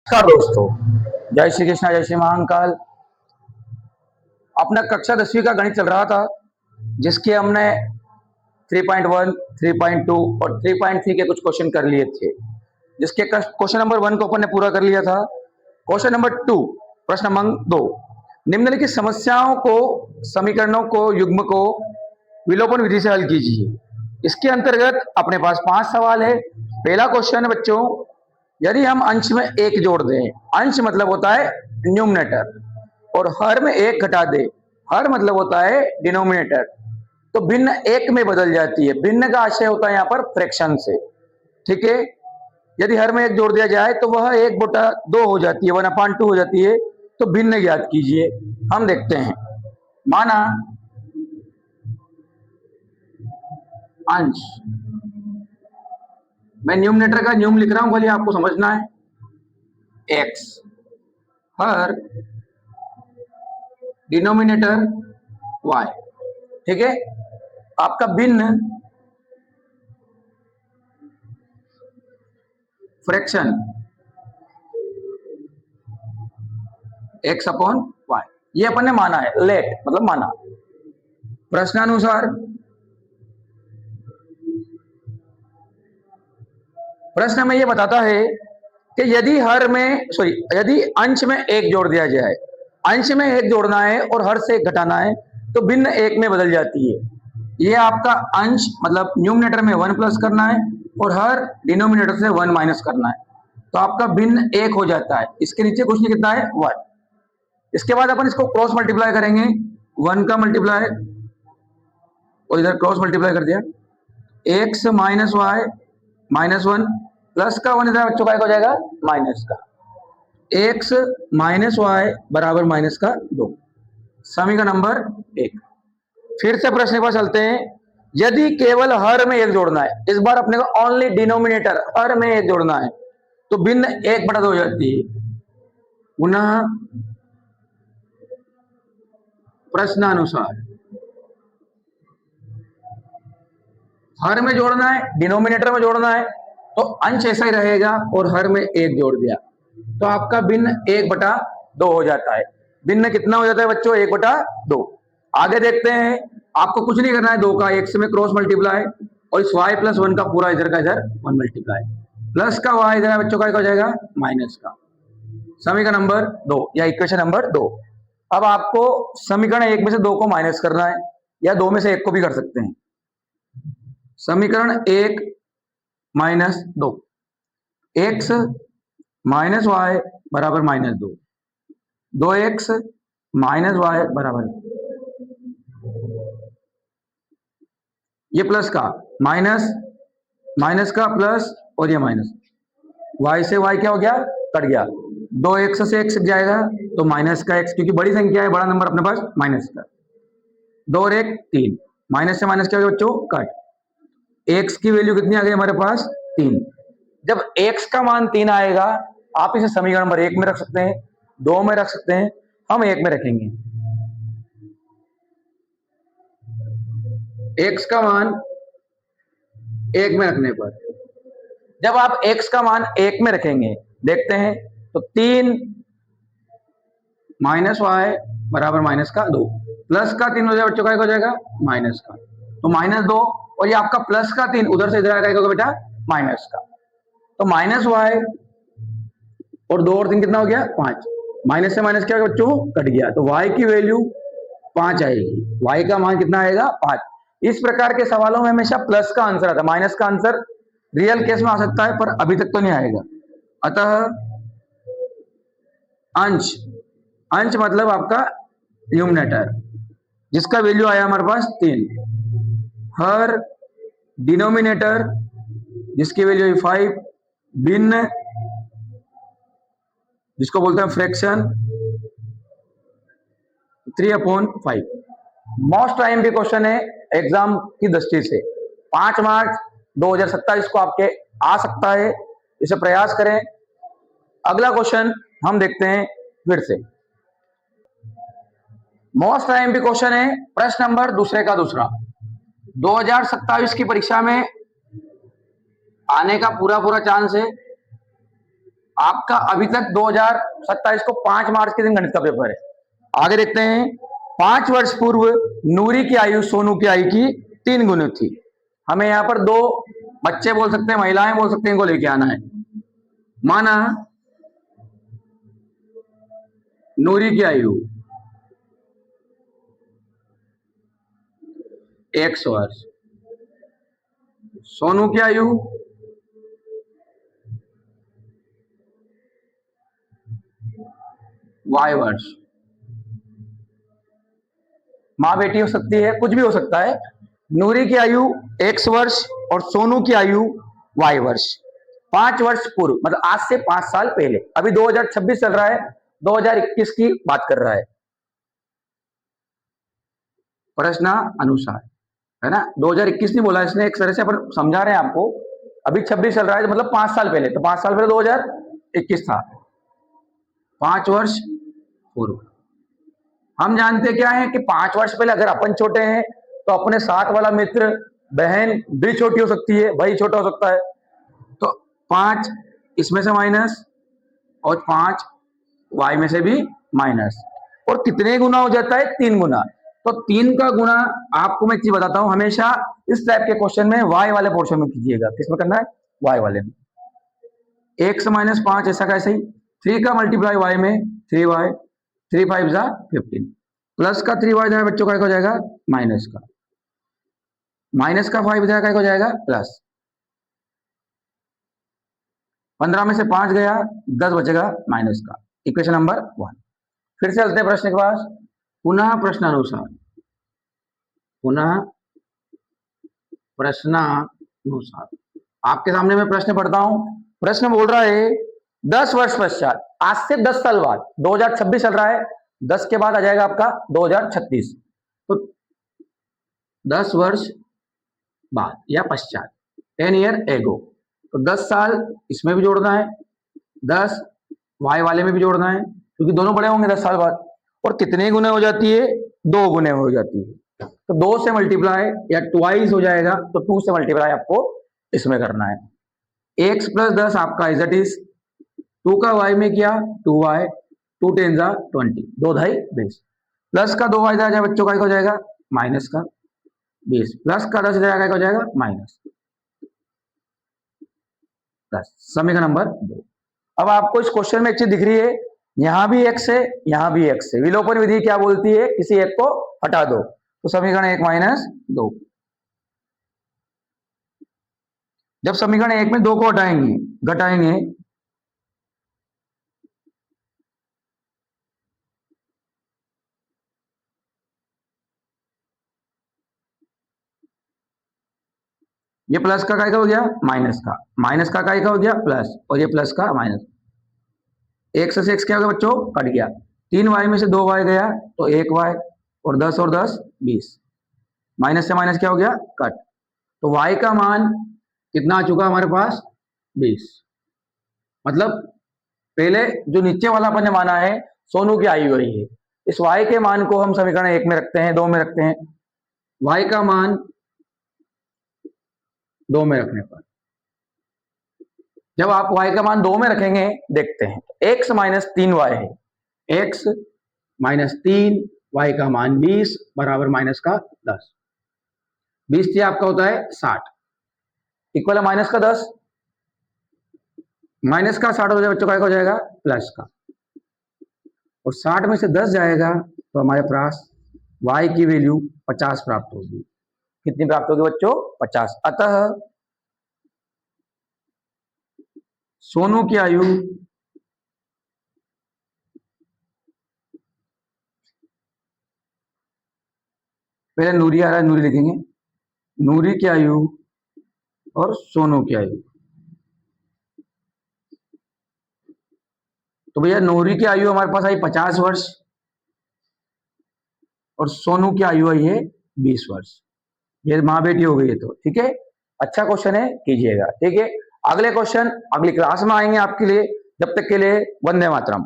नमस्कार दोस्तों, जय श्री कृष्णा, जय श्री महाकाल। अपना कक्षा 10वीं का गणित चल रहा था, जिसके हमने 3.1, 3.2 और 3.3 के कुछ क्वेश्चन कर लिए थे। जिसके क्वेश्चन नंबर 1 को अपन ने पूरा कर लिया था। क्वेश्चन नंबर 2, प्रश्न क्रमांक 2, निम्नलिखित समस्याओं को, समीकरणों को, युग्म को विलोपन विधि से हल कीजिए। इसके अंतर्गत अपने पास 5 सवाल है। पहला क्वेश्चन है बच्चों, यदि हम अंश में 1 जोड़ दें, अंश मतलब होता है न्यूमरेटर, और हर में 1 घटा दे, हर मतलब होता है डिनोमिनेटर, तो भिन्न 1 में बदल जाती है। भिन्न का आशय होता है यहाँ पर फ्रैक्शन से। ठीक है, यदि हर में 1 जोड़ दिया जाए तो वह 1/2 हो जाती है, 1/2 हो जाती है। तो भिन्न ज्ञात कीजिए। हम देखते हैं। माना अंश, मैं न्यूमरेटर का न्यूम लिख रहा हूं, खाली आपको समझना है। x, हर डिनोमिनेटर y। ठीक है, आपका भिन्न फ्रैक्शन x/y, ये अपन ने माना है। लेट मतलब माना। प्रश्नानुसार प्रश्न में ये बताता है कि यदि यदि अंश में 1 जोड़ दिया जाए, अंश में 1 जोड़ना है और हर से 1 घटाना है, तो भिन्न 1 में बदल जाती है। ये आपका अंश मतलब न्यूमरेटर में 1 प्लस करना है और हर डिनोमिनेटर से 1 माइनस करना है, तो आपका भिन्न 1 हो जाता है। इसके नीचे कुछ नहीं, कितना है 1। इसके बाद अपन इसको क्रॉस मल्टीप्लाई करेंगे, 1 का मल्टीप्लाई और इधर क्रॉस मल्टीप्लाई कर दिया, x minus y minus 1 plus का 1 इधर बच्चों का हो जाएगा माइनस का। x माइनस वाई बराबर माइनस का 2, समीकरण नंबर 1। फिर से प्रश्न पर चलते हैं। यदि केवल हर में 1 जोड़ना है, इस बार अपने को ओनली डिनोमिनेटर हर में 1 जोड़ना है, तो भिन्न 1/2 हो जाती है। पुनः प्रश्नानुसार हर में जोड़ना है, डिनोमिनेटर में जोड़ना है, तो अंश ऐसा ही रहेगा और हर में 1 जोड़ दिया, तो आपका भिन्न 1/2 हो जाता है। भिन्न कितना हो जाता है बच्चों? 1/2। आगे देखते हैं। आपको कुछ नहीं करना है, 2 का x में क्रॉस मल्टीप्लाई और इस y प्लस 1 का पूरा इधर का इधर 1 मल्टीप्लाई, प्लस का y इधर बच्चों का हो जाएगा माइनस का। समीकरण नंबर 2 या इक्वेशन नंबर 2। अब आपको समीकरण 1 में से 2 को माइनस करना है, या 2 में से 1 को भी कर सकते हैं। समीकरण 1 माइनस 2, x माइनस वाई बराबर माइनस 2, 2x माइनस वाई बराबर, ये प्लस का माइनस, माइनस का प्लस और ये माइनस, y से y क्या हो गया? कट गया। 2x से x जाएगा तो माइनस का x, क्योंकि बड़ी संख्या है, बड़ा नंबर अपने पास माइनस का। 2 और 1 3, माइनस से माइनस क्या हो गया बच्चों? कट। x की वैल्यू कितनी आ गई हमारे पास? 3। जब x का मान 3 आएगा, आप इसे समीकरण नंबर 1 में रख सकते हैं, 2 में रख सकते हैं, हम 1 में रखेंगे। x का मान 1 में रखने पर, जब आप x का मान 1 में रखेंगे, देखते हैं, तो 3 माइनस वाई बराबर माइनस का 2, प्लस का 3 हो जाएगा बच्चों का, हो जाएगा माइनस का, तो -2, और ये आपका प्लस का 3 उधर से इधर आएगा बेटा माइनस का, तो माइनस वाई और 2 और 3 कितना हो गया? 5। माइनस से माइनस क्या हो गया बच्चों? कट गया, तो y की वैल्यू 5 आएगी। y का मान कितना आएगा? 5। इस प्रकार के सवालों में हमेशा प्लस का आंसर आता है, माइनस का आंसर रियल केस में आ सकता है, पर अभी तक तो नहीं आएगा। अतः अंश, अंश मतलब आपका न्यूमरेटर, जिसका वैल्यू आया हमारे पास 3, हर डिनोमिनेटर जिसकी वैल्यू 5, भिन्न जिसको बोलते हैं फ्रैक्शन 3/5। मोस्ट टाइम भी क्वेश्चन है एग्जाम की दृष्टि से। 5 मार्च 2027 को आपके आ सकता है, इसे प्रयास करें। अगला क्वेश्चन हम देखते हैं फिर से। मोस्ट टाइम भी क्वेश्चन है, प्रश्न नंबर दूसरे का दूसरा। 2027 की परीक्षा में आने का पूरा चांस है। आपका अभी तक 2027 को 5 मार्च के दिन गणित का पेपर है। आगे देखते हैं। 5 वर्ष पूर्व नूरी की आयु सोनू की आयु की 3 गुनी थी। हमें यहाँ पर 2 बच्चे बोल सकते हैं, महिलाएं बोल सकते हैं, इनको लेके आना है। माना नूरी की आयु 100 वर्ष, सोनू की आयु 2 वर्ष। माँ बेटी हो सकती है, कुछ भी हो सकता है। नूरी की आयु 100 वर्ष और सोनू की आयु 2 वर्ष। 5 वर्ष पूर्व मतलब आज से 5 साल पहले, अभी 2026 चल रहा है, 2021 की बात कर रहा है। प्रश्न अनुसार है ना, 2021 नहीं बोला इसने, एक तरह से अपन समझा रहे हैं आपको। अभी 26 चल रहा है मतलब 5 साल पहले, तो 5 साल पहले 2021 था। 5 वर्ष पूर्व हम जानते क्या है कि 5 वर्ष पहले अगर अपन छोटे हैं तो अपने साथ वाला मित्र, बहन भी छोटी हो सकती है, भाई छोटा हो सकता है। तो 5 इसमें से माइनस और 5 y में से भी माइनस, और कितने गुना हो जाता है? 3 गुना। तो 3 का गुना आपको मैं एक चीज बताता हूं, हमेशा इस टाइप के क्वेश्चन में y वाले पोर्शन में कीजिएगा। किसमें करना है? y वाले में। 1 से माइनस 5 ऐसा कैसे ही 3 का मल्टीप्लाई y में 3y, 3 5 जा 15, प्लस का 3y जाएगा बच्चों का हो जाएगा माइनस का, माइनस का 5 जाएगा हो जाएगा प्लस। 15 में से 5 गया, 10 बचेगा माइनस का। Equation number 1। फिर से चलते हैं प्रश्न के पास। पुनः प्रश्नानुसार, पुनः प्रश्नानुसार आपके सामने मैं प्रश्न पढ़ता हूं। प्रश्न बोल रहा है 10 वर्ष पश्चात, आज से 10 साल बाद, 2026 चल रहा है, 10 के बाद आ जाएगा आपका 2036, तो 10 वर्ष बाद या पश्चात, 10 ईयर एगो, तो 10 साल इसमें भी जोड़ना है, 10 वाई वाले में भी जोड़ना है, क्योंकि दोनों बड़े होंगे 10 साल बाद। और कितने गुने हो जाती है? 2 गुने हो जाती है। तो 2 से मल्टीप्लाई या ट्वाइस हो जाएगा, तो 2 से मल्टीप्लाई आपको इसमें करना है। x प्लस 10 आपका इज इट इज 2 का y में किया 2y, 2 10 जा 20, 2 ढाई 20, प्लस का 2y जाएगा बच्चों का हो जाएगा माइनस का 20, प्लस का 10 जाएगा हो जाएगा माइनस, प्लस। समीकरण नंबर 2। अब आपको इस क्वेश्चन में एक चीज दिख रही है, यहां भी x है, यहां भी x है। विलोपन विधि क्या बोलती है? किसी एक को हटा दो, तो समीकरण 1 माइनस 2। जब समीकरण 1 में 2 को हटाएंगे, घटाएंगे, ये प्लस का काय का हो गया माइनस का, माइनस का काय का हो गया प्लस, और ये प्लस का माइनस। x से x क्या हो गया बच्चों? कट गया। 3y में से 2y गया तो 1y, और 10 और 10 20, माइनस से माइनस क्या हो गया? कट। तो y का मान कितना आ चुका हमारे पास? 20। मतलब पहले जो नीचे वाला अपन ने माना है सोनू की आयु वही है, इस y के मान को हम समीकरण 1 में रखते हैं, 2 में रखते हैं। y का मान 2 में रखने पर, जब आप y का मान 2 में रखेंगे, देखते हैं x माइनस 3y है, x माइनस 3, y का मान 20 बराबर माइनस का 10, 20 से आपका होता है 60, इक्वल है माइनस का 10, माइनस का 60 हो जाएगा बच्चों का हो जाएगा प्लस का, और 60 में से 10 जाएगा तो हमारे पास y की वैल्यू 50 प्राप्त होगी। कितनी प्राप्त होगी बच्चों? 50। अतः सोनू की आयु पहले नूरी आ रहा है, नूरी लिखेंगे, नूरी की आयु और सोनू की आयु। तो भैया नूरी की आयु हमारे पास आई 50 वर्ष और सोनू की आयु आई है 20 वर्ष। ये माँ बेटी हो गई है, तो ठीक है, अच्छा क्वेश्चन है, कीजिएगा। ठीक है, अगले क्वेश्चन अगली क्लास में आएंगे आपके लिए। जब तक के लिए वंदे मातरम।